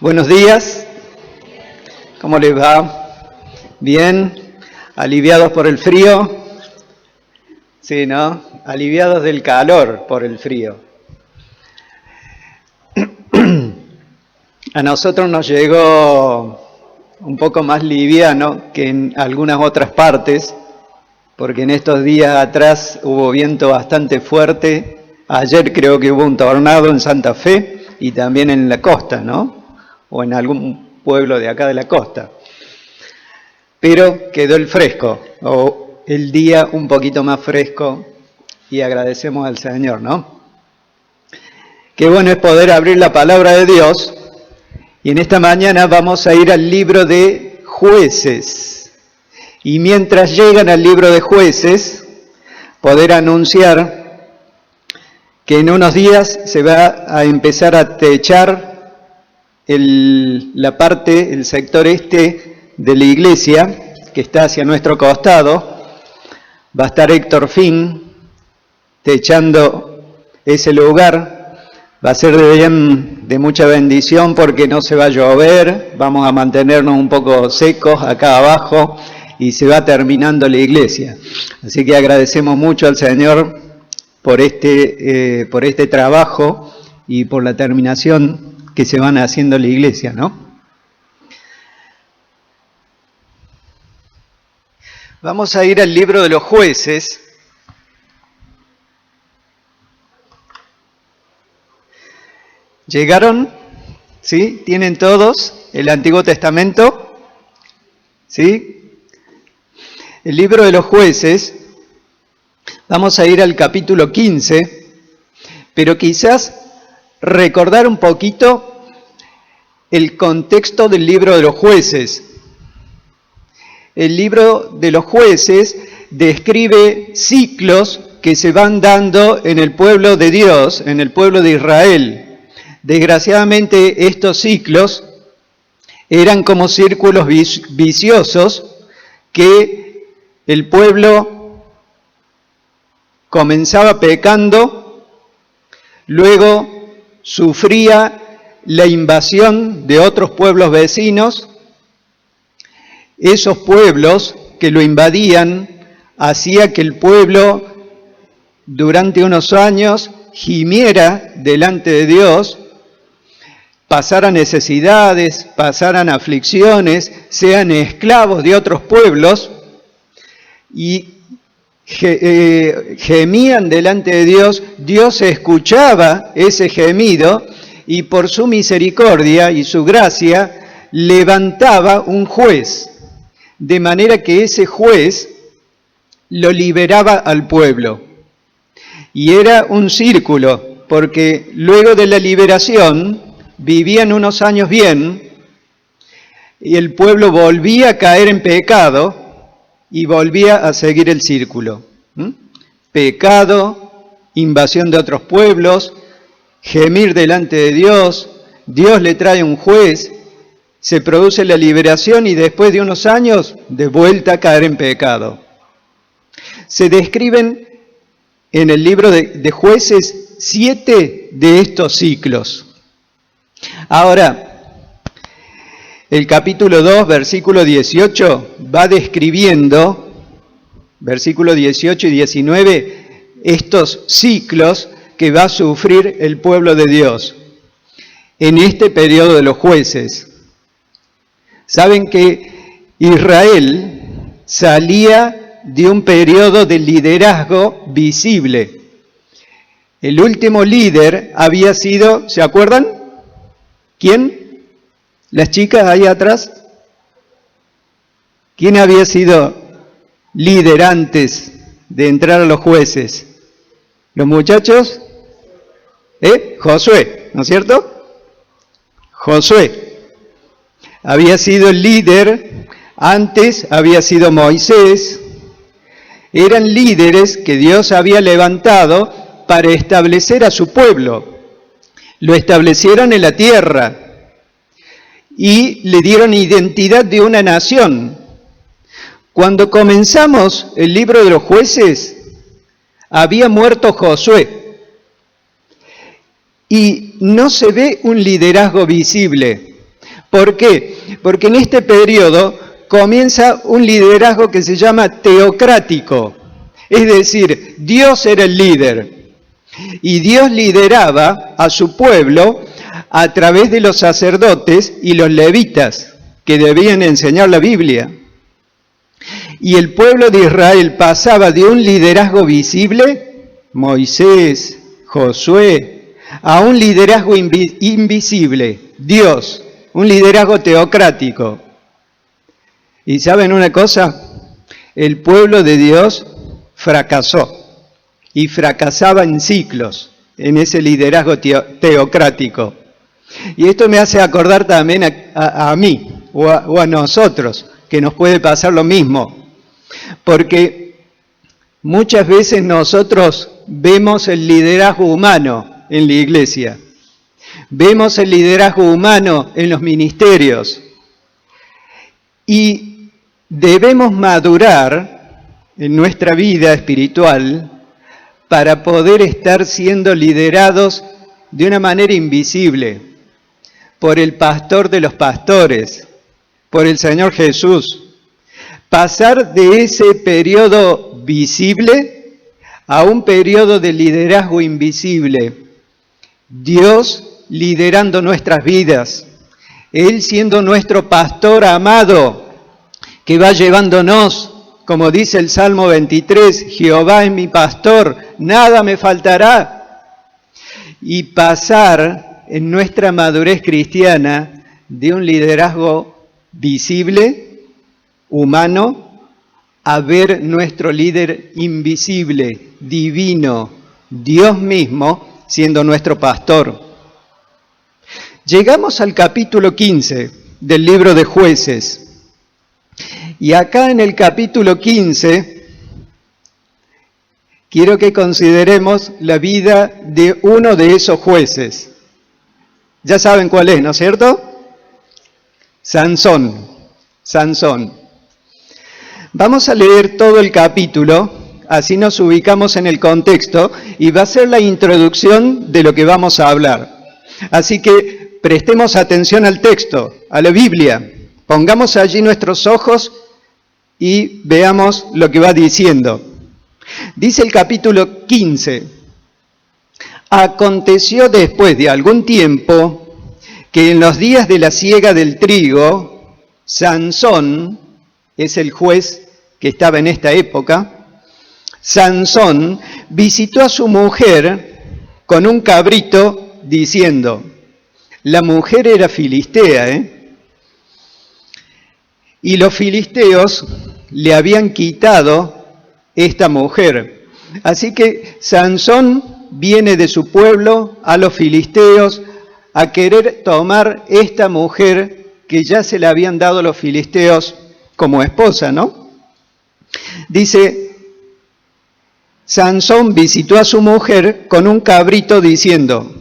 Buenos días, ¿cómo les va? ¿Bien? ¿Aliviados por el frío? Sí, ¿no? Aliviados del calor por el frío. A nosotros nos llegó un poco más liviano que en algunas otras partes, porque en estos días atrás hubo viento bastante fuerte. Ayer creo que hubo un tornado en Santa Fe y también en la costa, ¿no? O en algún pueblo de acá de la costa. Pero quedó el fresco, o el día un poquito más fresco, y agradecemos al Señor, ¿no? Qué bueno es poder abrir la palabra de Dios, y en esta mañana vamos a ir al libro de Jueces. Y mientras llegan al libro de Jueces, poder anunciar que en unos días se va a empezar a techar el sector este de la iglesia, que está hacia nuestro costado. Va a estar Héctor Finn techando ese lugar. Va a ser de mucha bendición porque no se va a llover, vamos a mantenernos un poco secos acá abajo y se va terminando la iglesia. Así que agradecemos mucho al Señor por este trabajo y por la terminación que se van haciendo en la iglesia, ¿no? Vamos a ir al libro de los Jueces. ¿Llegaron? ¿Sí? ¿Tienen todos el Antiguo Testamento? ¿Sí? El libro de los Jueces, vamos a ir al capítulo 15, pero quizás recordar un poquito el contexto del libro de los Jueces. El libro de los Jueces describe ciclos que se van dando en el pueblo de Dios, en el pueblo de Israel. Desgraciadamente estos ciclos eran como círculos viciosos que el pueblo comenzaba pecando, luego sufría la invasión de otros pueblos vecinos. Esos pueblos que lo invadían hacía que el pueblo durante unos años gimiera delante de Dios, pasaran necesidades, pasaran aflicciones, sean esclavos de otros pueblos y gemían delante de Dios. Dios escuchaba ese gemido y por su misericordia y su gracia levantaba un juez, de manera que ese juez lo liberaba al pueblo. Y era un círculo, porque luego de la liberación vivían unos años bien y el pueblo volvía a caer en pecado y volvía a seguir el círculo. Pecado, invasión de otros pueblos, gemir delante de Dios, Dios le trae un juez, se produce la liberación y después de unos años de vuelta a caer en pecado. Se describen en el libro de Jueces 7 de estos ciclos. Ahora, el capítulo 2, versículo 18, va describiendo, versículo 18 y 19, estos ciclos que va a sufrir el pueblo de Dios en este periodo de los jueces. Saben que Israel salía de un periodo de liderazgo visible. El último líder había sido, ¿se acuerdan? ¿Quién? ¿Las chicas ahí atrás? ¿Quién había sido líder antes de entrar a los jueces? ¿Los muchachos? Josué, ¿no es cierto? Josué. Había sido el líder, antes había sido Moisés. Eran líderes que Dios había levantado para establecer a su pueblo. Lo establecieron en la tierra y le dieron identidad de una nación. Cuando comenzamos el libro de los Jueces, había muerto Josué y no se ve un liderazgo visible. ¿Por qué? Porque en este periodo comienza un liderazgo que se llama teocrático. Es decir, Dios era el líder y Dios lideraba a su pueblo a través de los sacerdotes y los levitas que debían enseñar la Biblia. Y el pueblo de Israel pasaba de un liderazgo visible, Moisés, Josué, a un liderazgo invisible, Dios, un liderazgo teocrático. ¿Y saben una cosa? El pueblo de Dios fracasó y fracasaba en ciclos en ese liderazgo teocrático. Y esto me hace acordar también a mí o a nosotros, que nos puede pasar lo mismo. Porque muchas veces nosotros vemos el liderazgo humano en la iglesia, vemos el liderazgo humano en los ministerios y debemos madurar en nuestra vida espiritual para poder estar siendo liderados de una manera invisible por el pastor de los pastores, por el Señor Jesús. Pasar de ese periodo visible a un periodo de liderazgo invisible. Dios liderando nuestras vidas. Él siendo nuestro pastor amado, que va llevándonos, como dice el Salmo 23, Jehová es mi pastor, nada me faltará. Y pasar en nuestra madurez cristiana de un liderazgo visible, humano, a ver nuestro líder invisible, divino, Dios mismo, siendo nuestro pastor. Llegamos al capítulo 15 del libro de Jueces. Y acá en el capítulo 15, quiero que consideremos la vida de uno de esos jueces. Ya saben cuál es, ¿no es cierto? Sansón. Vamos a leer todo el capítulo, así nos ubicamos en el contexto y va a ser la introducción de lo que vamos a hablar. Así que prestemos atención al texto, a la Biblia, pongamos allí nuestros ojos y veamos lo que va diciendo. Dice el capítulo 15, aconteció después de algún tiempo que en los días de la siega del trigo, Sansón, es el juez que estaba en esta época, Sansón visitó a su mujer con un cabrito diciendo, la mujer era filistea, y los filisteos le habían quitado esta mujer. Así que Sansón viene de su pueblo a los filisteos a querer tomar esta mujer que ya se le habían dado los filisteos como esposa, ¿no? Dice, Sansón visitó a su mujer con un cabrito diciendo,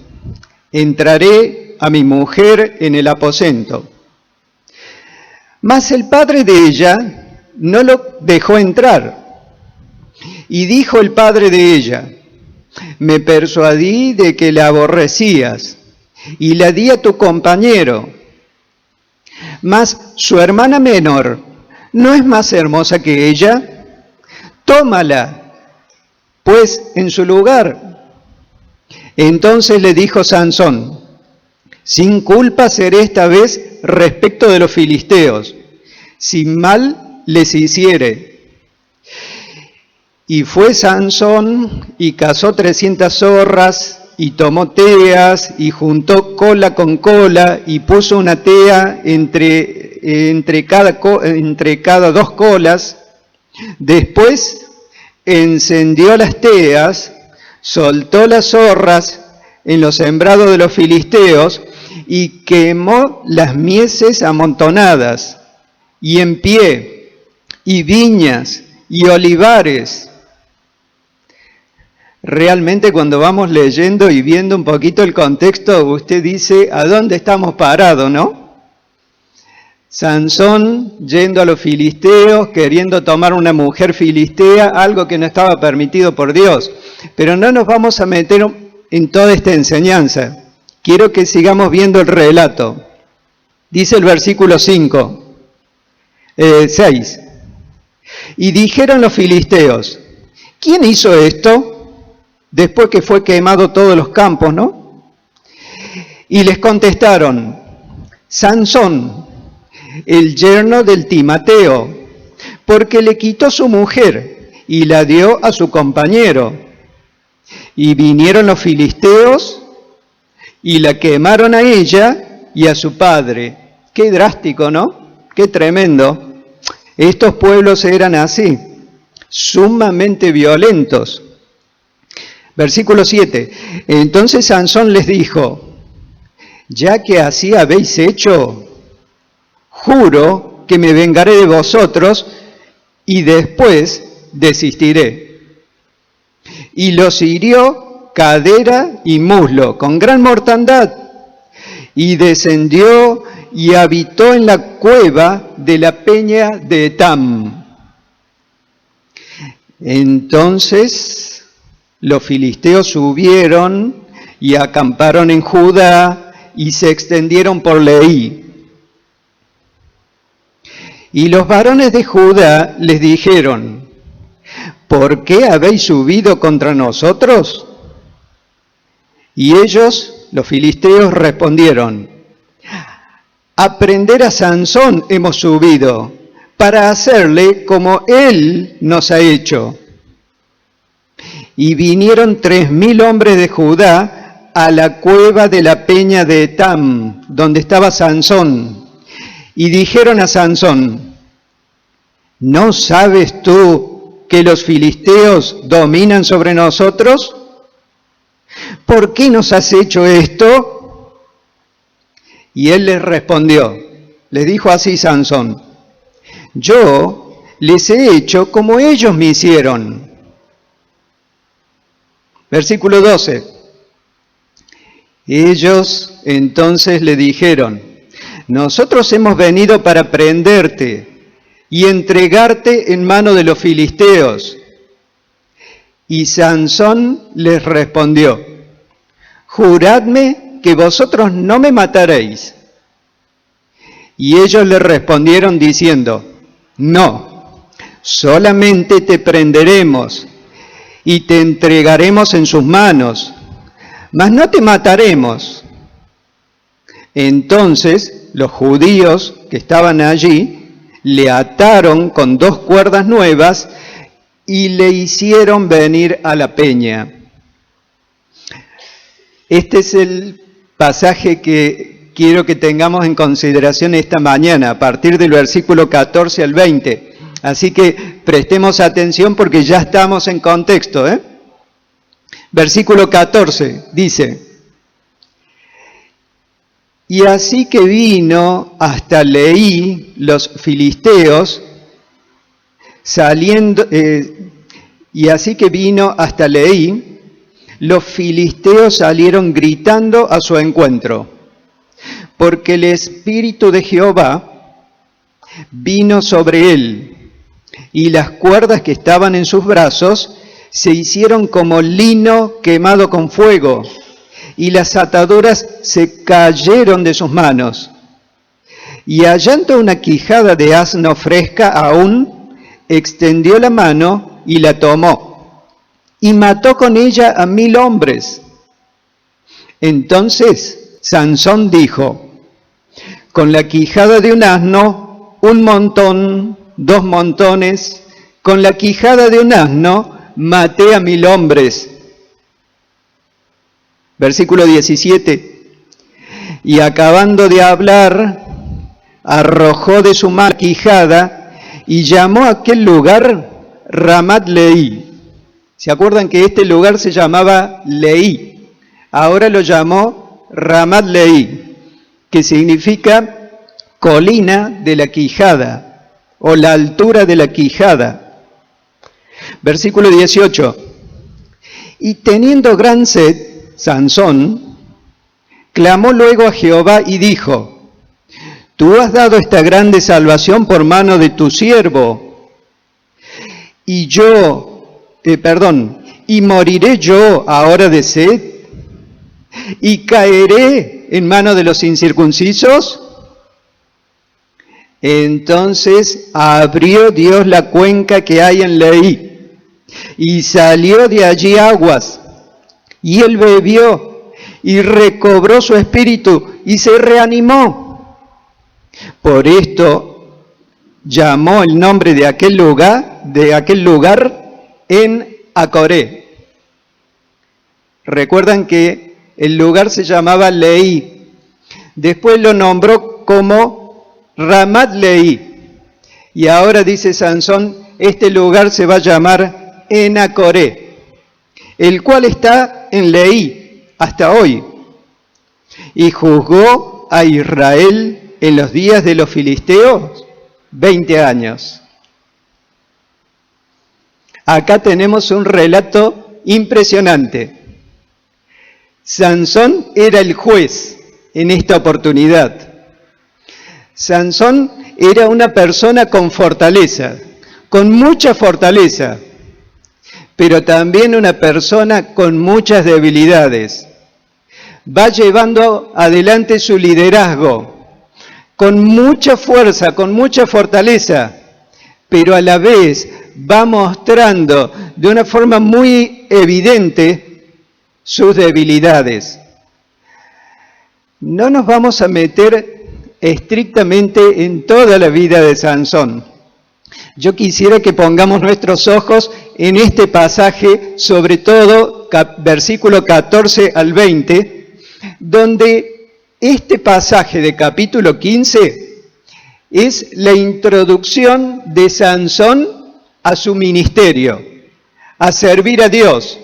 entraré a mi mujer en el aposento. Mas el padre de ella no lo dejó entrar. Y dijo el padre de ella, me persuadí de que la aborrecías y la di a tu compañero. Mas su hermana menor ¿no es más hermosa que ella? Tómala, pues, en su lugar. Entonces le dijo Sansón, sin culpa seré esta vez respecto de los filisteos, sin mal les hiciere. Y fue Sansón y cazó 300 zorras y tomó teas y juntó cola con cola y puso una tea entre cada dos colas. Después encendió las teas, soltó las zorras en los sembrados de los filisteos y quemó las mieses amontonadas y en pie y viñas y olivares. Realmente cuando vamos leyendo y viendo un poquito el contexto, usted dice, ¿a dónde estamos parados, no? Sansón yendo a los filisteos, queriendo tomar una mujer filistea, algo que no estaba permitido por Dios. Pero no nos vamos a meter en toda esta enseñanza. Quiero que sigamos viendo el relato. Dice el versículo 6. Y dijeron los filisteos, ¿quién hizo esto? Después que fue quemado todos los campos, ¿no? Y les contestaron, Sansón, el yerno del Timateo, porque le quitó su mujer y la dio a su compañero. Y vinieron los filisteos y la quemaron a ella y a su padre. Qué drástico, ¿no? Qué tremendo. Estos pueblos eran así, sumamente violentos. Versículo 7. Entonces Sansón les dijo, ya que así habéis hecho, juro que me vengaré de vosotros y después desistiré. Y los hirió cadera y muslo con gran mortandad, y descendió y habitó en la cueva de la peña de Etam. Entonces los filisteos subieron y acamparon en Judá y se extendieron por Leí. Y los varones de Judá les dijeron, ¿por qué habéis subido contra nosotros? Y ellos, los filisteos, respondieron, a prender a Sansón hemos subido, para hacerle como él nos ha hecho. Y vinieron 3,000 hombres de Judá a la cueva de la peña de Etam, donde estaba Sansón, y dijeron a Sansón, ¿no sabes tú que los filisteos dominan sobre nosotros? ¿Por qué nos has hecho esto? Y él les respondió, les dijo así Sansón, yo les he hecho como ellos me hicieron. Versículo 12. Ellos entonces le dijeron, nosotros hemos venido para prenderte y entregarte en mano de los filisteos. Y Sansón les respondió, juradme que vosotros no me mataréis. Y ellos le respondieron diciendo, no, solamente te prenderemos y te entregaremos en sus manos, mas no te mataremos. Entonces los judíos que estaban allí le ataron con 2 cuerdas nuevas y le hicieron venir a la peña. Este es el pasaje que quiero que tengamos en consideración esta mañana, a partir del versículo 14 al 20. Así que prestemos atención porque ya estamos en contexto, ¿eh? Versículo 14 dice, y así que vino hasta Leí los filisteos, y así que vino hasta Leí, los filisteos salieron gritando a su encuentro, porque el Espíritu de Jehová vino sobre él, y las cuerdas que estaban en sus brazos se hicieron como lino quemado con fuego, y las ataduras se cayeron de sus manos. Y hallando una quijada de asno fresca aún, extendió la mano y la tomó, y mató con ella a 1,000 hombres. Entonces Sansón dijo, con la quijada de un asno, 1 montón, 2 montones, con la quijada de un asno, maté a 1,000 hombres. Versículo 17. Y acabando de hablar, arrojó de su mano quijada y llamó a aquel lugar Ramat Leí. ¿Se acuerdan que este lugar se llamaba Leí? Ahora lo llamó Ramat Leí, que significa colina de la quijada o la altura de la quijada. Versículo 18. Y teniendo gran sed, Sansón clamó luego a Jehová y dijo, tú has dado esta grande salvación por mano de tu siervo, y moriré yo ahora de sed, y caeré en mano de los incircuncisos. Entonces abrió Dios la cuenca que hay en Leí, y salió de allí aguas, y él bebió, y recobró su espíritu, y se reanimó. Por esto llamó el nombre de aquel lugar en Acoré. Recuerdan que el lugar se llamaba Leí. Después lo nombró como Ramat Leí. Y ahora dice Sansón, este lugar se va a llamar Enacoré, el cual está en Leí hasta hoy. Y juzgó a Israel en los días de los filisteos 20 años. Acá tenemos un relato impresionante. Sansón era el juez en esta oportunidad. Sansón era una persona con fortaleza, con mucha fortaleza, pero también una persona con muchas debilidades. Va llevando adelante su liderazgo con mucha fuerza, con mucha fortaleza, pero a la vez va mostrando de una forma muy evidente sus debilidades. No nos vamos a meter estrictamente en toda la vida de Sansón. Yo quisiera que pongamos nuestros ojos en este pasaje, sobre todo versículo 14 al 20, donde este pasaje de capítulo 15 es la introducción de Sansón a su ministerio, a servir a Dios.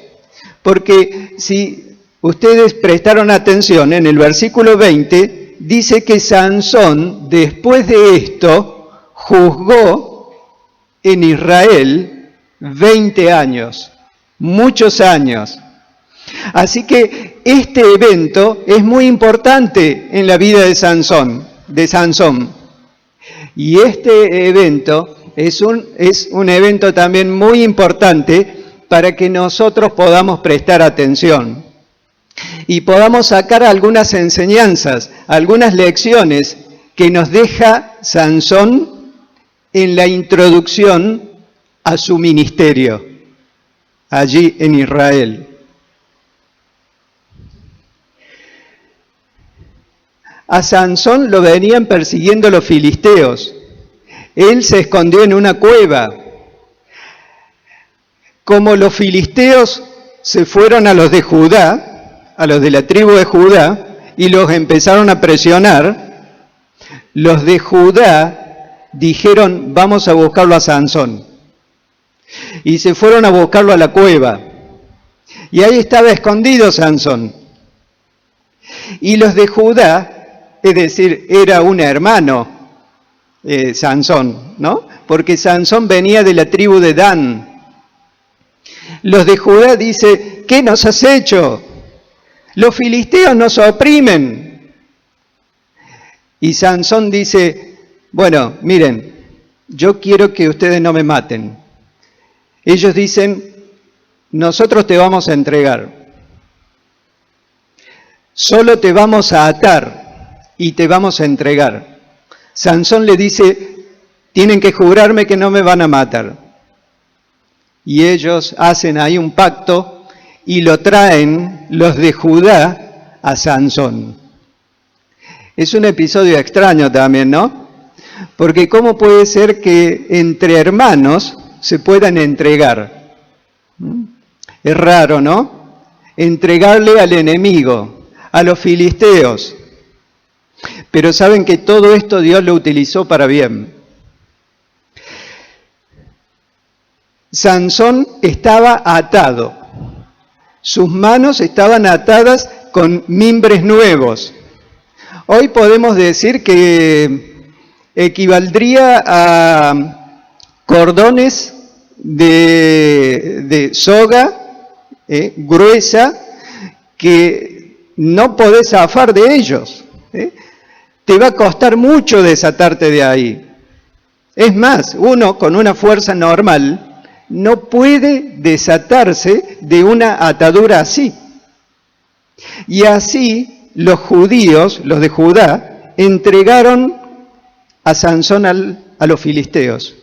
Porque si ustedes prestaron atención, en el versículo 20 dice que Sansón, después de esto, juzgó en Israel 20 años, muchos años. Así que este evento es muy importante en la vida de Sansón. Y este evento es un evento también muy importante para que nosotros podamos prestar atención y podamos sacar algunas enseñanzas, algunas lecciones que nos deja Sansón en la introducción a su ministerio allí en Israel. A Sansón lo venían persiguiendo los filisteos. Él se escondió en una cueva. Como los filisteos se fueron a los de Judá, a los de la tribu de Judá, y los empezaron a presionar, los de Judá dijeron, vamos a buscarlo a Sansón. Y se fueron a buscarlo a la cueva. Y ahí estaba escondido Sansón. Y los de Judá, es decir, era un hermano, Sansón, ¿no? Porque Sansón venía de la tribu de Dan. Los de Judá dicen, ¿qué nos has hecho? Los filisteos nos oprimen. Y Sansón dice, bueno, miren, yo quiero que ustedes no me maten. Ellos dicen, nosotros te vamos a entregar. Solo te vamos a atar y te vamos a entregar. Sansón le dice, tienen que jurarme que no me van a matar. Y ellos hacen ahí un pacto y lo traen los de Judá a Sansón. Es un episodio extraño también, ¿no? Porque ¿cómo puede ser que entre hermanos se puedan entregar? Es raro, ¿no? Entregarle al enemigo, a los filisteos. Pero saben que todo esto Dios lo utilizó para bien. Sansón estaba atado. Sus manos estaban atadas con mimbres nuevos. Hoy podemos decir que equivaldría a cordones de soga gruesa que no podés zafar de ellos. Te va a costar mucho desatarte de ahí. Es más, uno con una fuerza normal no puede desatarse de una atadura así. Y así los judíos, los de Judá, entregaron a Sansón a los filisteos.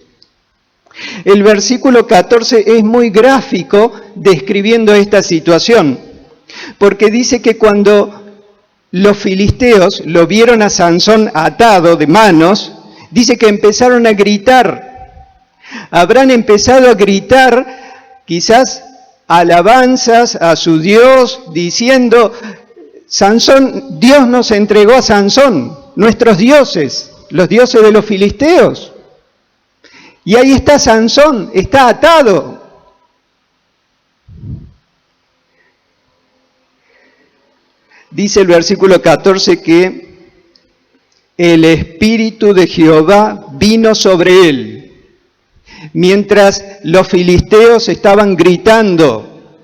El versículo 14 es muy gráfico describiendo esta situación, porque dice que cuando los filisteos lo vieron a Sansón atado de manos, dice que empezaron a gritar. Habrán empezado a gritar quizás alabanzas a su Dios, diciendo: Sansón, Dios nos entregó a Sansón, nuestros dioses, los dioses de los filisteos. Y ahí está Sansón, está atado. Dice el versículo 14 que el Espíritu de Jehová vino sobre él, mientras los filisteos estaban gritando,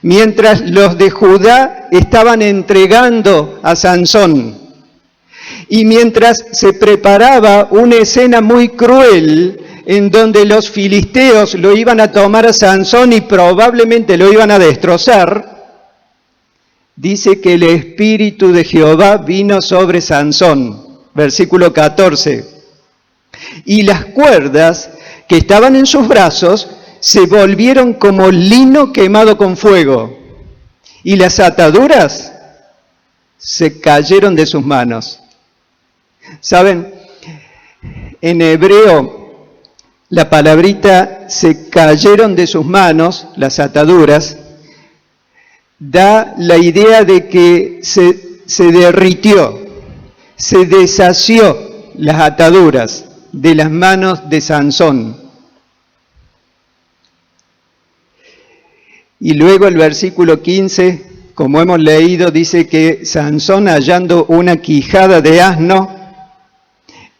mientras los de Judá estaban entregando a Sansón, y mientras se preparaba una escena muy cruel en donde los filisteos lo iban a tomar a Sansón y probablemente lo iban a destrozar, dice que el Espíritu de Jehová vino sobre Sansón. Versículo 14. Y las cuerdas que estaban en sus brazos se volvieron como lino quemado con fuego, y las ataduras se cayeron de sus manos. ¿Saben? En hebreo, la palabrita "se cayeron de sus manos", las ataduras, da la idea de que se derritió, se deshació las ataduras de las manos de Sansón. Y luego el versículo 15, como hemos leído, dice que Sansón, hallando una quijada de asno,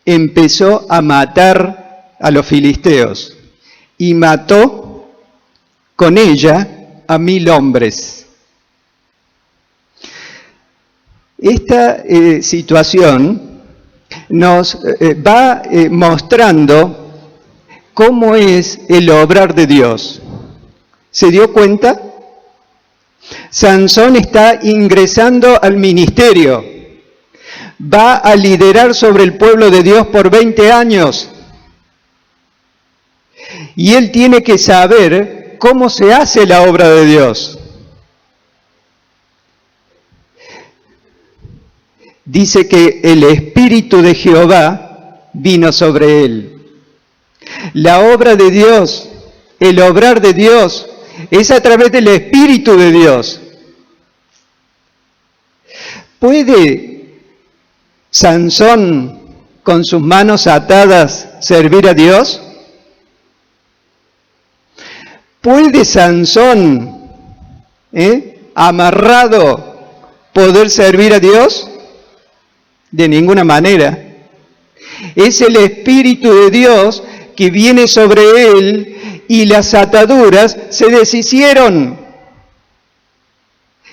empezó a matar a los filisteos y mató con ella a 1000 hombres. Esta situación nos va mostrando cómo es el obrar de Dios. ¿Se dio cuenta? Sansón está ingresando al ministerio. Va a liderar sobre el pueblo de Dios por 20 años. Y él tiene que saber cómo se hace la obra de Dios. Dice que el Espíritu de Jehová vino sobre él. La obra de Dios, el obrar de Dios, es a través del Espíritu de Dios. ¿Puede Sansón, con sus manos atadas, servir a Dios? ¿Puede Sansón, amarrado, poder servir a Dios? De ninguna manera. Es el Espíritu de Dios que viene sobre él y las ataduras se deshicieron.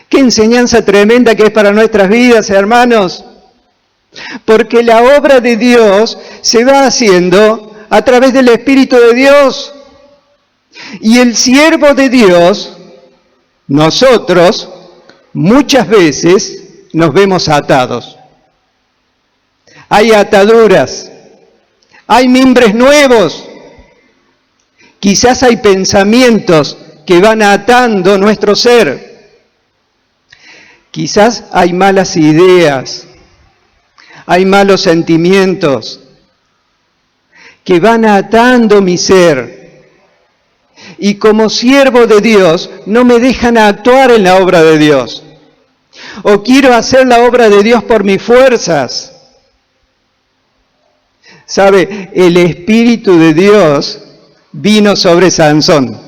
¡Qué enseñanza tremenda que es para nuestras vidas, hermanos! Porque la obra de Dios se va haciendo a través del Espíritu de Dios. Y el siervo de Dios, nosotros, muchas veces nos vemos atados. Hay ataduras, hay mimbres nuevos, quizás hay pensamientos que van atando nuestro ser, quizás hay malas ideas, hay malos sentimientos que van atando mi ser. Y como siervo de Dios no me dejan actuar en la obra de Dios. O quiero hacer la obra de Dios por mis fuerzas. ¿Sabe? El Espíritu de Dios vino sobre Sansón.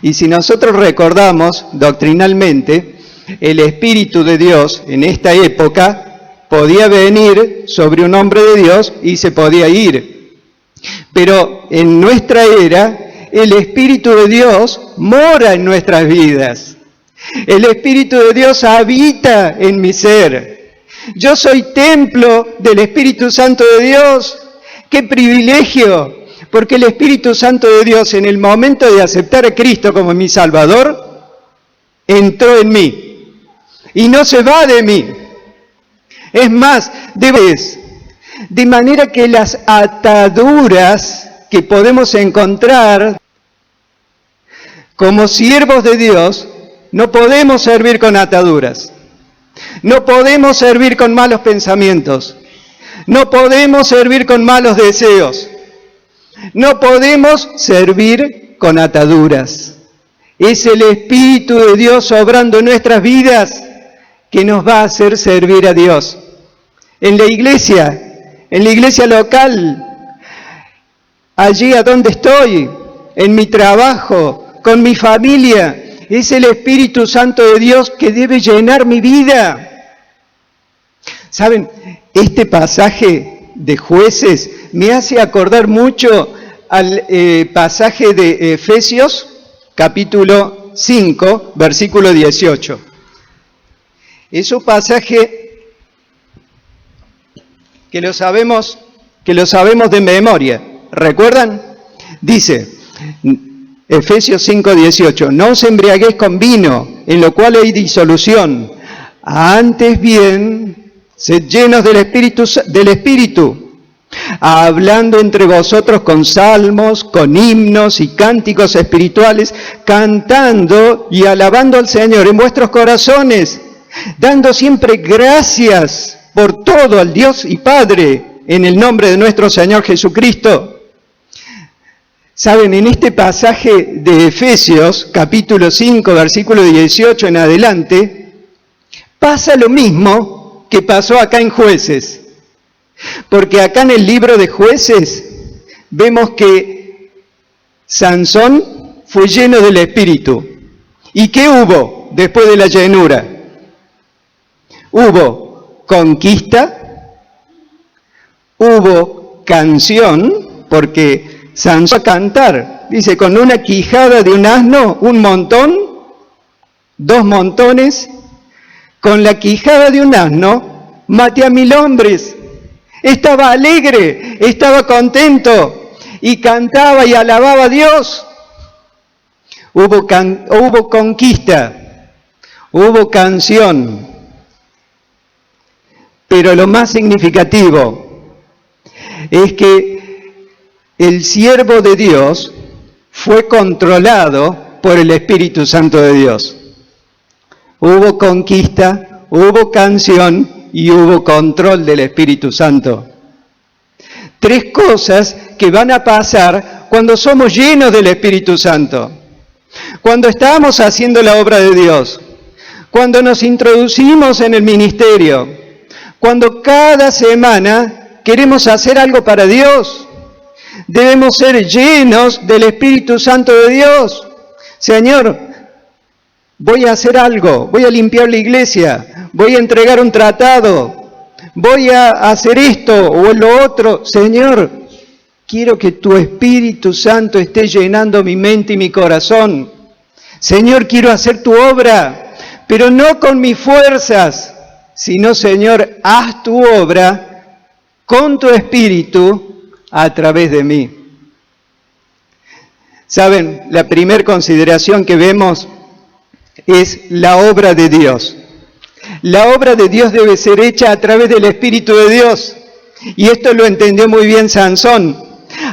Y si nosotros recordamos doctrinalmente, el Espíritu de Dios en esta época podía venir sobre un hombre de Dios y se podía ir. Pero en nuestra era, el Espíritu de Dios mora en nuestras vidas. El Espíritu de Dios habita en mi ser. Yo soy templo del Espíritu Santo de Dios. ¡Qué privilegio! Porque el Espíritu Santo de Dios, en el momento de aceptar a Cristo como mi Salvador, entró en mí. Y no se va de mí. Es más, De manera que las ataduras que podemos encontrar como siervos de Dios, no podemos servir con ataduras. No podemos servir con malos pensamientos. No podemos servir con malos deseos. No podemos servir con ataduras. Es el Espíritu de Dios obrando en nuestras vidas que nos va a hacer servir a Dios. En la iglesia local, allí a donde estoy, en mi trabajo, con mi familia, es el Espíritu Santo de Dios que debe llenar mi vida. ¿Saben? Este pasaje de Jueces me hace acordar mucho al pasaje de Efesios, capítulo 5, versículo 18. Es un pasaje que lo sabemos de memoria. ¿Recuerdan? Dice, Efesios 5, 18, no os embriaguéis con vino, en lo cual hay disolución. Antes bien, sed llenos del Espíritu, hablando entre vosotros con salmos, con himnos y cánticos espirituales, cantando y alabando al Señor en vuestros corazones, dando siempre gracias por todo al Dios y Padre, en el nombre de nuestro Señor Jesucristo. Saben, en este pasaje de Efesios, capítulo 5, versículo 18 en adelante, pasa lo mismo que pasó acá en Jueces. Porque acá en el libro de Jueces vemos que Sansón fue lleno del Espíritu. ¿Y qué hubo después de la llenura? Hubo conquista, hubo canción, porque Sansón a cantar, dice, con una quijada de un asno, un montón, 2 montones, con la quijada de un asno, maté a 1000 hombres. Estaba alegre, estaba contento, y cantaba y alababa a Dios. Hubo conquista, hubo canción, pero lo más significativo es que el siervo de Dios fue controlado por el Espíritu Santo de Dios. Hubo conquista, hubo canción y hubo control del Espíritu Santo. 3 cosas que van a pasar cuando somos llenos del Espíritu Santo. Cuando estamos haciendo la obra de Dios. Cuando nos introducimos en el ministerio. Cuando cada semana queremos hacer algo para Dios. Debemos ser llenos del Espíritu Santo de Dios. Señor, voy a hacer algo, voy a limpiar la iglesia, voy a entregar un tratado, voy a hacer esto o lo otro. Señor, quiero que tu Espíritu Santo esté llenando mi mente y mi corazón. Señor, quiero hacer tu obra, pero no con mis fuerzas, sino, Señor, haz tu obra con tu Espíritu a través de mí. Saben, la primera consideración que vemos es la obra de Dios. La obra de Dios debe ser hecha a través del Espíritu de Dios. Y esto lo entendió muy bien Sansón,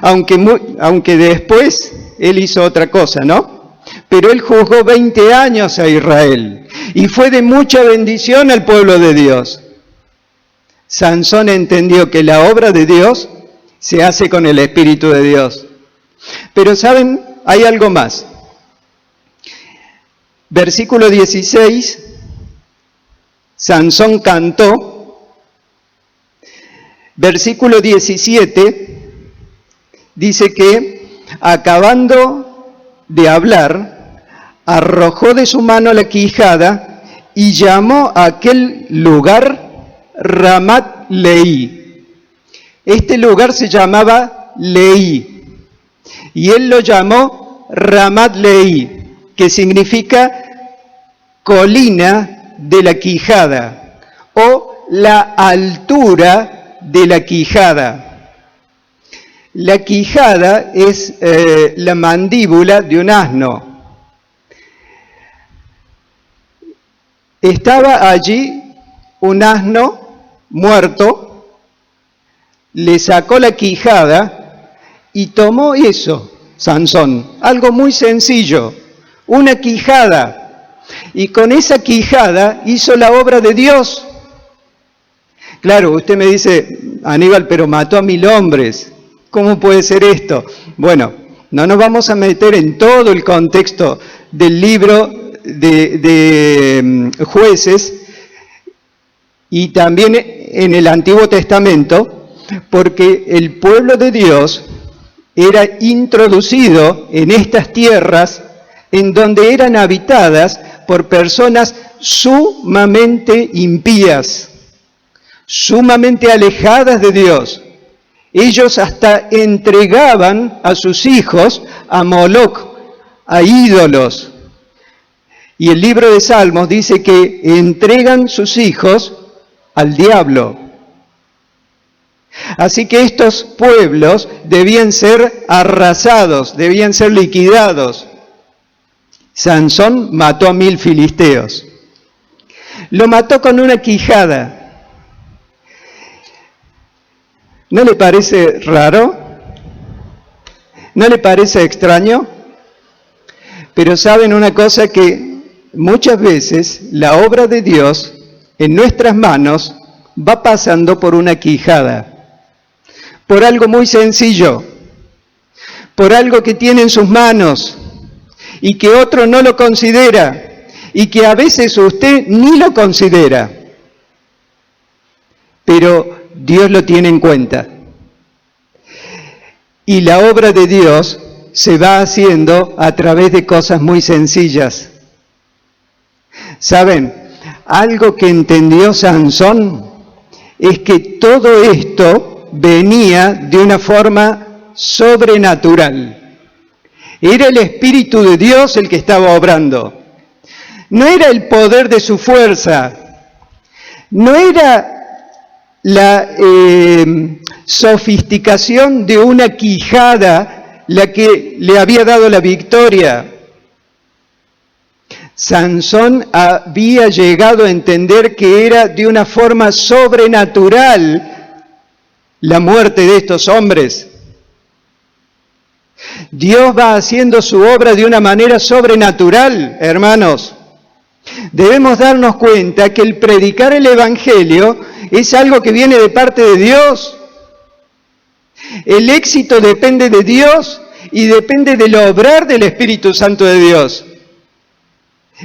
aunque después él hizo otra cosa, ¿no? Pero él juzgó 20 años a Israel y fue de mucha bendición al pueblo de Dios. Sansón entendió que la obra de Dios se hace con el Espíritu de Dios. Pero ¿saben? Hay algo más. Versículo 16, Sansón cantó. Versículo 17, dice que acabando de hablar, arrojó de su mano la quijada y llamó a aquel lugar Ramat Leí. Este lugar se llamaba Leí, y él lo llamó Ramat Leí, que significa colina de la quijada, o la altura de la quijada. La quijada es la mandíbula de un asno. Estaba allí un asno muerto, le sacó la quijada y tomó eso, Sansón, algo muy sencillo, una quijada, y con esa quijada hizo la obra de Dios. Claro, usted me dice, Aníbal, pero mató a 1000 hombres, ¿cómo puede ser esto? Bueno, no nos vamos a meter en todo el contexto del libro de Jueces y también en el Antiguo Testamento, porque el pueblo de Dios era introducido en estas tierras en donde eran habitadas por personas sumamente impías, sumamente alejadas de Dios. Ellos hasta entregaban a sus hijos a Moloc, a ídolos. Y el libro de Salmos dice que entregan sus hijos al diablo. Así que estos pueblos debían ser arrasados, debían ser liquidados. Sansón mató a 1000 filisteos. Lo mató con una quijada. ¿No le parece raro? ¿No le parece extraño? Pero saben una cosa, que muchas veces la obra de Dios en nuestras manos va pasando por una quijada, por algo muy sencillo, por algo que tiene en sus manos y que otro no lo considera y que a veces usted ni lo considera, pero Dios lo tiene en cuenta. Y la obra de Dios se va haciendo a través de cosas muy sencillas. ¿Saben? Algo que entendió Sansón es que todo esto venía de una forma sobrenatural. Era el Espíritu de Dios el que estaba obrando. No era el poder de su fuerza. No era la sofisticación de una quijada la que le había dado la victoria. Sansón había llegado a entender que era de una forma sobrenatural la muerte de estos hombres. Dios va haciendo su obra de una manera sobrenatural, hermanos. Debemos darnos cuenta que el predicar el Evangelio es algo que viene de parte de Dios. El éxito depende de Dios y depende del obrar del Espíritu Santo de Dios.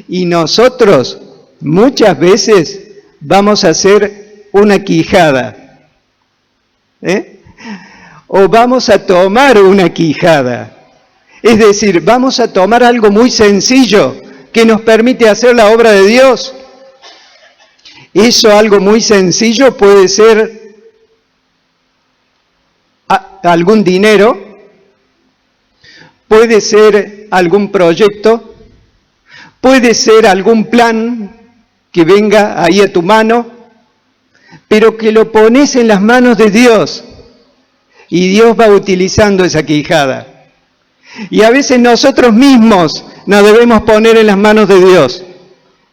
Y nosotros muchas veces vamos a hacer una quijada, o vamos a tomar una quijada. Es decir, vamos a tomar algo muy sencillo que nos permite hacer la obra de Dios. Eso, algo muy sencillo, puede ser algún dinero, puede ser algún proyecto, puede ser algún plan que venga ahí a tu mano, pero que lo pones en las manos de Dios y Dios va utilizando esa quijada. Y a veces nosotros mismos nos debemos poner en las manos de Dios,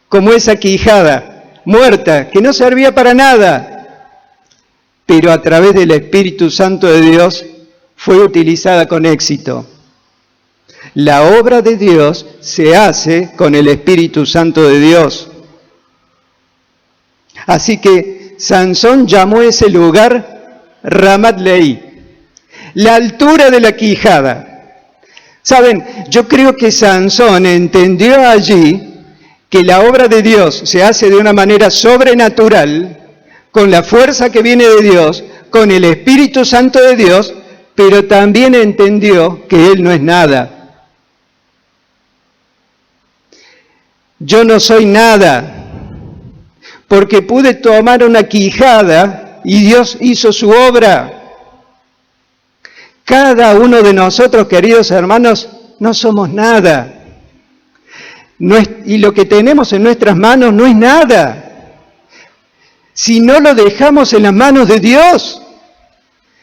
como esa quijada muerta, que no servía para nada, pero a través del Espíritu Santo de Dios fue utilizada con éxito. La obra de Dios se hace con el Espíritu Santo de Dios. Así que Sansón llamó ese lugar Ramat Lehi, la altura de la quijada. Saben, yo creo que Sansón entendió allí que la obra de Dios se hace de una manera sobrenatural, con la fuerza que viene de Dios, con el Espíritu Santo de Dios, pero también entendió que él no es nada. Yo no soy nada, porque pude tomar una quijada y Dios hizo su obra. Cada uno de nosotros, queridos hermanos, no somos nada. Y lo que tenemos en nuestras manos no es nada. Si no lo dejamos en las manos de Dios,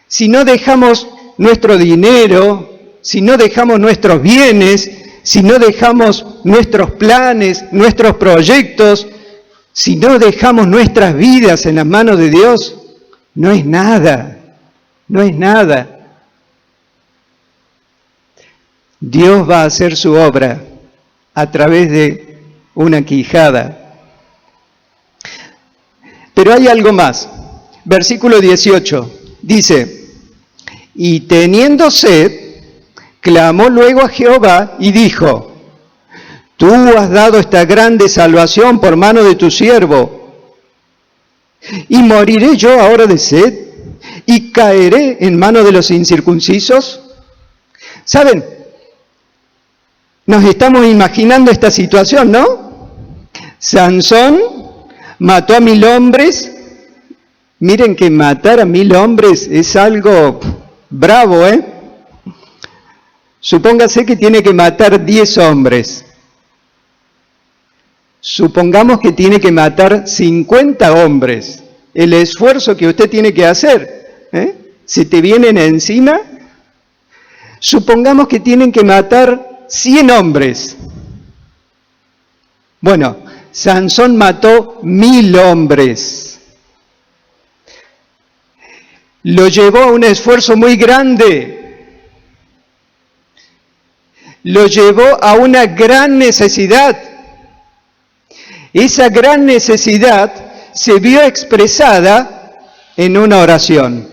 si no dejamos nuestro dinero, si no dejamos nuestros bienes, si no dejamos nuestros planes, nuestros proyectos, si no dejamos nuestras vidas en las manos de Dios, no es nada. no es nada. Dios va a hacer su obra a través de una quijada. Pero hay algo más. Versículo 18 dice, y teniendo sed, clamó luego a Jehová y dijo, tú has dado esta grande salvación por mano de tu siervo, ¿y moriré yo ahora de sed? ¿Y caeré en mano de los incircuncisos? ¿Saben? Nos estamos imaginando esta situación, ¿no? Sansón mató a 1000 hombres. Miren que matar a 1000 hombres es algo bravo, ¿eh? Supóngase que tiene que matar 10 hombres. Supongamos que tiene que matar 50 hombres. El esfuerzo que usted tiene que hacer, ¿se te vienen encima? Supongamos que tienen que matar 100 hombres. Bueno, Sansón mató 1000 hombres. Lo llevó a un esfuerzo muy grande. Lo llevó a una gran necesidad. Esa gran necesidad se vio expresada en una oración.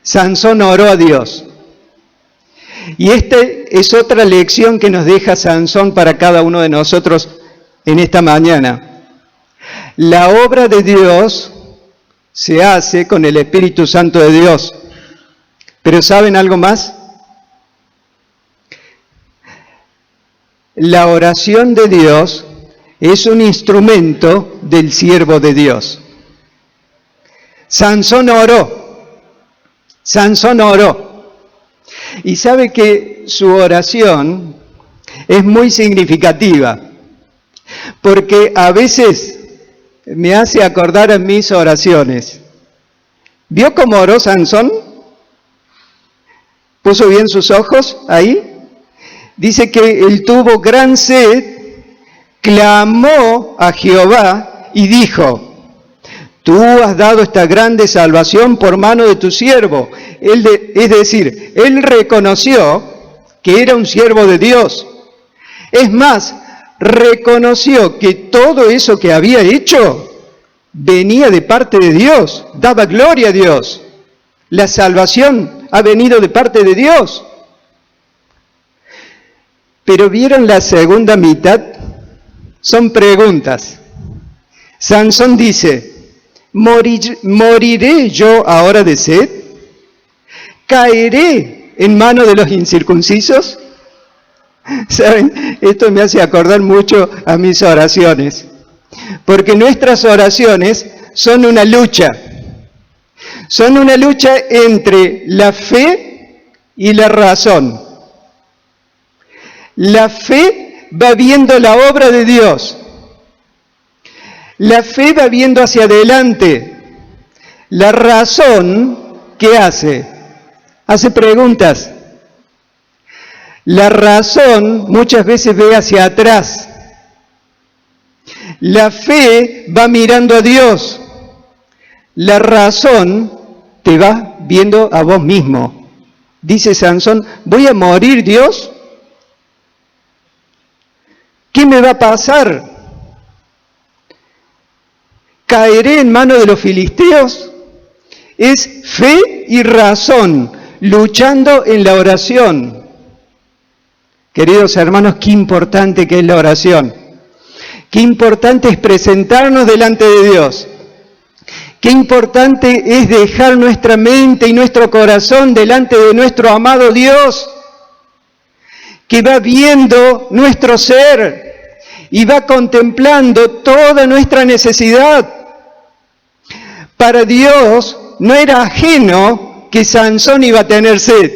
Sansón oró a Dios. Y esta es otra lección que nos deja Sansón para cada uno de nosotros en esta mañana. La obra de Dios se hace con el Espíritu Santo de Dios. Pero ¿saben algo más? La oración de Dios es un instrumento del siervo de Dios. Sansón oró. Sansón oró. Y sabe que su oración es muy significativa, porque a veces me hace acordar a mis oraciones. ¿Vio cómo oró Sansón? ¿Puso bien sus ojos ahí? Dice que él tuvo gran sed, clamó a Jehová y dijo, tú has dado esta grande salvación por mano de tu siervo. Es decir, él reconoció que era un siervo de Dios. Es más, reconoció que todo eso que había hecho venía de parte de Dios, daba gloria a Dios. La salvación ha venido de parte de Dios. Pero ¿vieron la segunda mitad? Son preguntas. Sansón dice, ¿moriré yo ahora de sed? ¿Caeré en mano de los incircuncisos? ¿Saben? Esto me hace acordar mucho a mis oraciones. Porque nuestras oraciones son una lucha. Son una lucha entre la fe y la razón. La fe va viendo la obra de Dios. La fe va viendo hacia adelante. La razón, ¿qué hace? Hace preguntas. La razón muchas veces ve hacia atrás. La fe va mirando a Dios. La razón te va viendo a vos mismo. Dice Sansón, ¿voy a morir, Dios? ¿Qué me va a pasar? ¿Caeré en manos de los filisteos? Es fe y razón luchando en la oración. Queridos hermanos, qué importante que es la oración. Qué importante es presentarnos delante de Dios. Qué importante es dejar nuestra mente y nuestro corazón delante de nuestro amado Dios, que va viendo nuestro ser y va contemplando toda nuestra necesidad. Para Dios no era ajeno que Sansón iba a tener sed,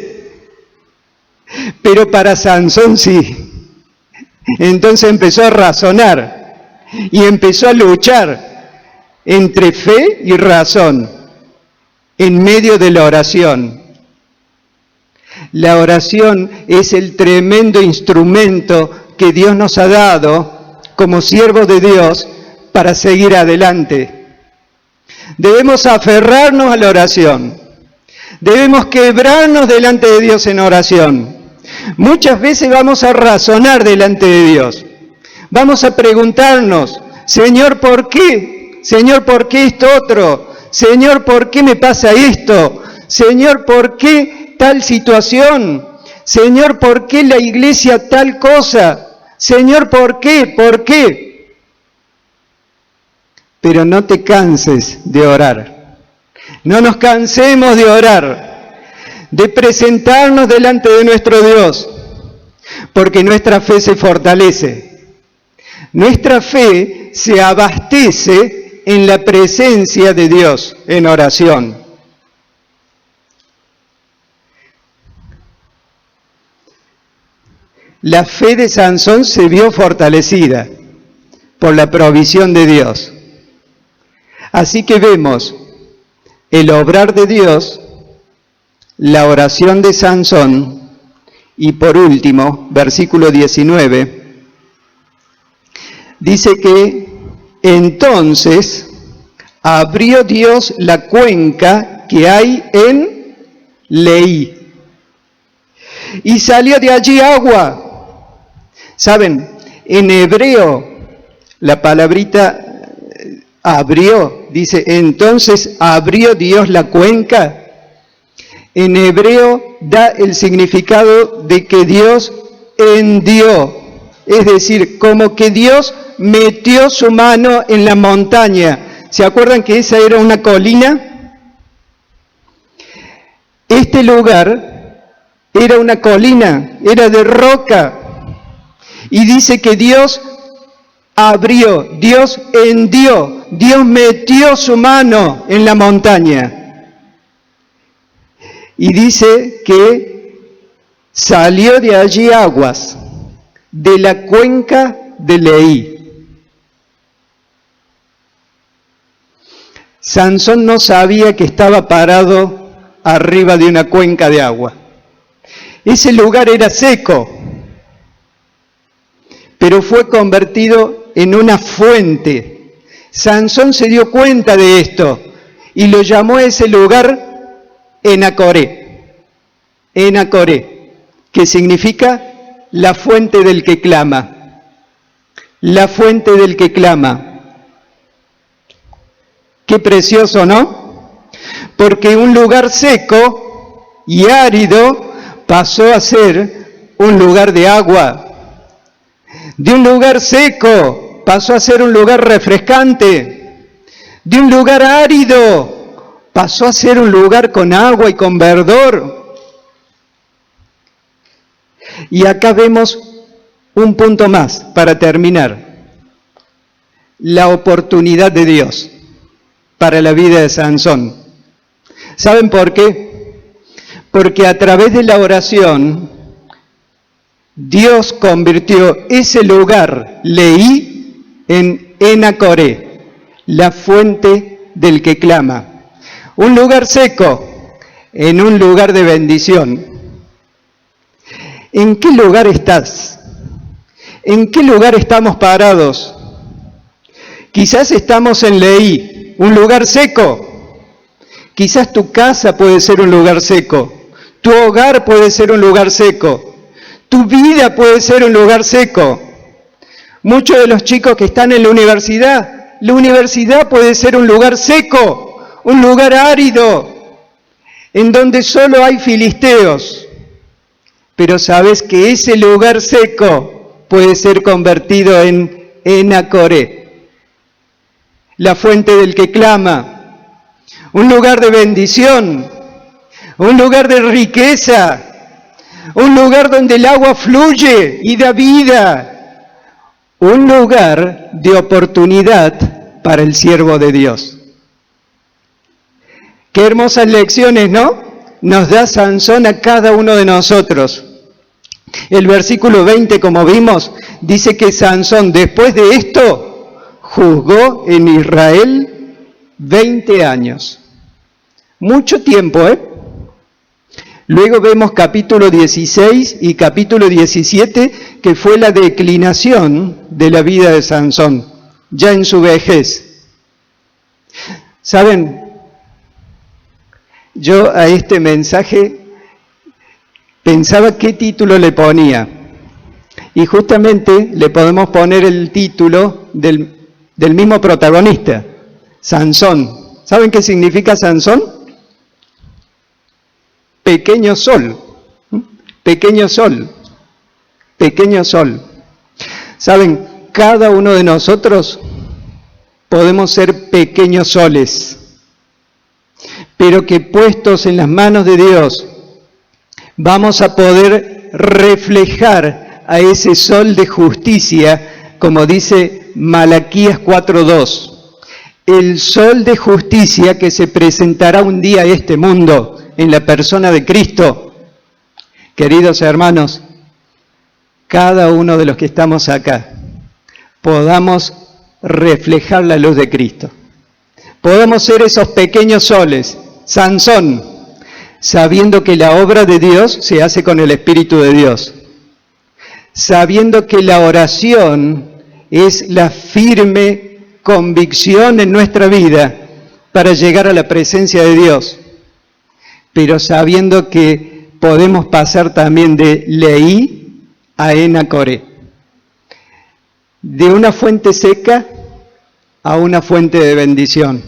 pero para Sansón sí. Entonces empezó a razonar y empezó a luchar entre fe y razón en medio de la oración. La oración es el tremendo instrumento que Dios nos ha dado como siervos de Dios para seguir adelante. Debemos aferrarnos a la oración. Debemos quebrarnos delante de Dios en oración. Muchas veces vamos a razonar delante de Dios. Vamos a preguntarnos, Señor, ¿por qué? Señor, ¿por qué esto otro? Señor, ¿por qué me pasa esto? Señor, ¿por qué tal situación? Señor, ¿por qué la iglesia tal cosa? Señor, ¿por qué? ¿Por qué? Pero no te canses de orar. No nos cansemos de orar, de presentarnos delante de nuestro Dios, porque nuestra fe se fortalece. Nuestra fe se abastece en la presencia de Dios, en oración. La fe de Sansón se vio fortalecida por la provisión de Dios. Así que vemos el obrar de Dios, la oración de Sansón y por último, versículo 19, dice que entonces abrió Dios la cuenca que hay en Leí y salió de allí agua. ¿Saben? En hebreo, la palabrita abrió, dice, entonces abrió Dios la cuenca. En hebreo da el significado de que Dios hendió, es decir, como que Dios metió su mano en la montaña. ¿Se acuerdan que esa era una colina? Este lugar era una colina, era de roca. Y dice que Dios abrió, Dios hendió, Dios metió su mano en la montaña. Y dice que salió de allí aguas, de la cuenca de Leí. Sansón no sabía que estaba parado arriba de una cuenca de agua. Ese lugar era seco, pero fue convertido en una fuente. Sansón se dio cuenta de esto y lo llamó a ese lugar Enacoré. Enacoré, que significa la fuente del que clama. La fuente del que clama. Qué precioso, ¿no? Porque un lugar seco y árido pasó a ser un lugar de agua. De un lugar seco pasó a ser un lugar refrescante. De un lugar árido pasó a ser un lugar con agua y con verdor. Y acá vemos un punto más para terminar. La oportunidad de Dios para la vida de Sansón. ¿Saben por qué? Porque a través de la oración Dios convirtió ese lugar, Leí, en Enacoré, la fuente del que clama. Un lugar seco, en un lugar de bendición. ¿En qué lugar estás? ¿En qué lugar estamos parados? Quizás estamos en Leí, un lugar seco. Quizás tu casa puede ser un lugar seco. Tu hogar puede ser un lugar seco. Tu vida puede ser un lugar seco. Muchos de los chicos que están en la universidad puede ser un lugar seco, un lugar árido, en donde solo hay filisteos. Pero sabes que ese lugar seco puede ser convertido en Enacoré, la fuente del que clama, un lugar de bendición, un lugar de riqueza, un lugar donde el agua fluye y da vida, un lugar de oportunidad para el siervo de Dios. Qué hermosas lecciones, ¿no? Nos da Sansón a cada uno de nosotros. El versículo 20, como vimos, dice que Sansón, después de esto, juzgó en Israel 20 años. Mucho tiempo, ¿eh? Luego vemos capítulo 16 y capítulo 17, que fue la declinación de la vida de Sansón, ya en su vejez. ¿Saben? Yo a este mensaje pensaba qué título le ponía. Y justamente le podemos poner el título del mismo protagonista, Sansón. ¿Saben qué significa Sansón? Pequeño sol. Pequeño sol. Pequeño sol. ¿Saben? Cada uno de nosotros podemos ser pequeños soles, pero que puestos en las manos de Dios vamos a poder reflejar a ese sol de justicia, como dice Malaquías 4:2. El sol de justicia que se presentará un día a este mundo en la persona de Cristo. Queridos hermanos, cada uno de los que estamos acá podamos reflejar la luz de Cristo. Podemos ser esos pequeños soles, Sansón, sabiendo que la obra de Dios se hace con el Espíritu de Dios, sabiendo que la oración es la firme convicción en nuestra vida para llegar a la presencia de Dios, pero sabiendo que podemos pasar también de Leí a Enacoré, de una fuente seca a una fuente de bendición,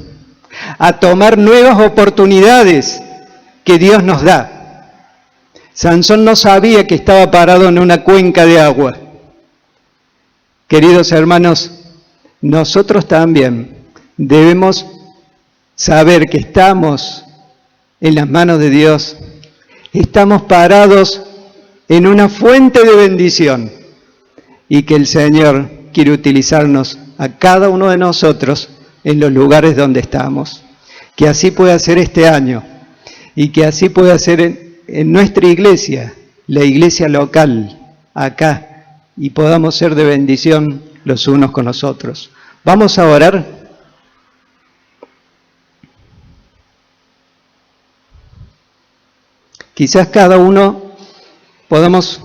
a tomar nuevas oportunidades que Dios nos da. Sansón no sabía que estaba parado en una cuenca de agua. Queridos hermanos, nosotros también debemos saber que estamos en las manos de Dios, estamos parados en una fuente de bendición y que el Señor quiere utilizarnos a cada uno de nosotros en los lugares donde estamos. Que así pueda ser este año y que así pueda ser en nuestra iglesia, la iglesia local, acá, y podamos ser de bendición los unos con los otros. Vamos a orar. Quizás cada uno podamos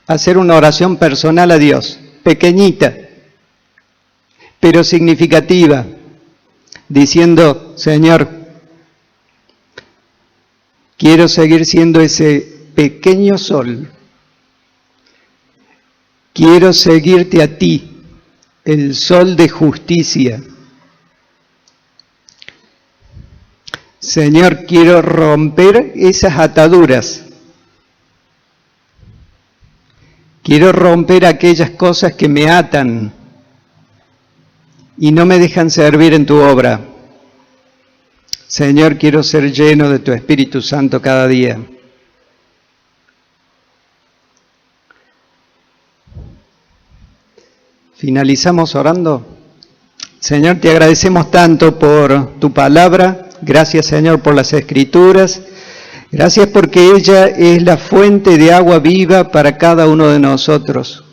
hacer una oración personal a Dios, pequeñita, pero significativa, diciendo: Señor, quiero seguir siendo ese pequeño sol, quiero seguirte a ti, el sol de justicia. Señor, quiero romper esas ataduras, quiero romper aquellas cosas que me atan y no me dejan servir en tu obra. Señor, quiero ser lleno de tu Espíritu Santo cada día. Finalizamos orando. Señor, te agradecemos tanto por tu palabra. Gracias, Señor, por las Escrituras. Gracias porque ella es la fuente de agua viva para cada uno de nosotros.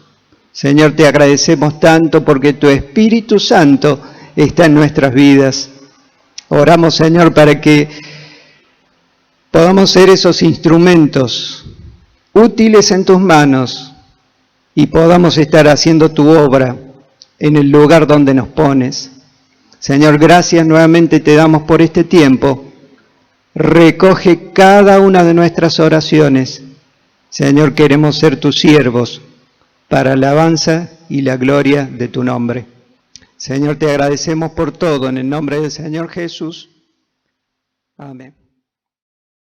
Señor, te agradecemos tanto porque tu Espíritu Santo está en nuestras vidas. Oramos, Señor, para que podamos ser esos instrumentos útiles en tus manos y podamos estar haciendo tu obra en el lugar donde nos pones. Señor, gracias nuevamente te damos por este tiempo. Recoge cada una de nuestras oraciones. Señor, queremos ser tus siervos para la alabanza y la gloria de tu nombre. Señor, te agradecemos por todo, en el nombre del Señor Jesús. Amén.